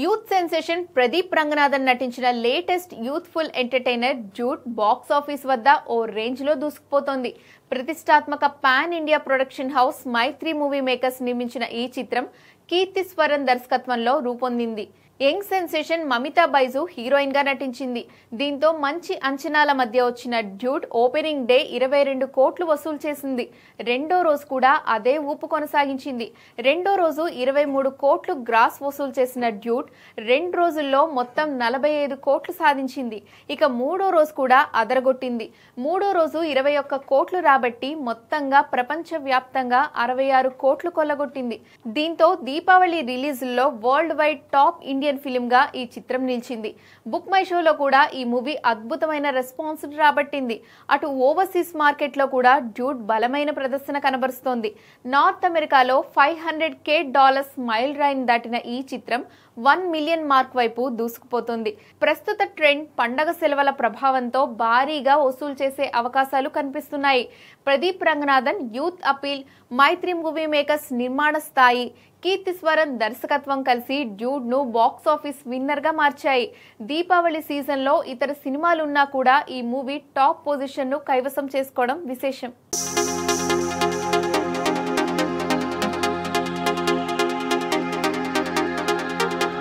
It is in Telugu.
యూత్ సెన్సేషన్ ప్రదీప్ రంగనాథన్ నటించిన latest youthful entertainer Dude box office వద్ద ఓ రేంజ్ లో దూసుకుపోతోంది. ప్రతిష్టాత్మక pan India production house Mythri movie makers నిర్మించిన ఈ చిత్రం కీర్తి స్వరన్ దర్శకత్వంలో రూపొందింది. Young sensation Mamitha Baiju heroine గా నటించింది. దీంతో మంచి అంచనాల మధ్య వచ్చిన డ్యూట్ ఓపెనింగ్ డే 22 కోట్లు వసూలు చేసింది. రెండో రోజు కూడా అదే ఊపు కొనసాగించింది. రెండో రోజు 23 కోట్లు గ్రాస్ వసూలు చేసిన డ్యూట్ 2 రోజుల్లో మొత్తం 45 కోట్లు సాధించింది. ఇక మూడో రోజు కూడా అదరగొట్టింది. మూడో రోజు 21 కోట్లు రాబట్టి మొత్తంగా ప్రపంచ వ్యాప్తంగా 66 కోట్లు కొల్లగొట్టింది. దీంతో దీపావళి రిలీజుల్లో worldwide top Indian film గా ఈ చిత్రం నిలిచింది. బుక్ మై షోలో కూడా ఈ మూవీ అద్భుతమైన రెస్పాన్స్ రాబట్టింది. అటు ఓవర్సీస్ మార్కెట్ లో కూడా డ్యూట్ బలమైన ప్రదర్శన కనబరుస్తోంది. నార్త్ అమెరికాలో $500K మైల్ రైన్ దాటిన ఈ చిత్రం 1 మిలియన్ మార్క్ వైపు దూసుకుపోతుంది. ప్రస్తుత ట్రెండ్ పండగ సెలవుల ప్రభావంతో భారీగా వసూలు చేసే అవకాశాలు కనిపిస్తున్నాయి. ప్రదీప్ రంగనాథన్ యూత్ అపీల్, మైత్రి మూవీ మేకర్స్ నిర్మాణ స్థాయి, కీర్తి స్వరన్ దర్శకత్వం కలిసి డ్యూడ్ ను బాక్స్ ఆఫీస్ విన్నర్ గా మార్చాయి. దీపావళి సీజన్ లో ఇతర సినిమాలున్నా కూడా ఈ మూవీ టాప్ పొజిషన్ ను కైవసం చేసుకోవడం విశేషం.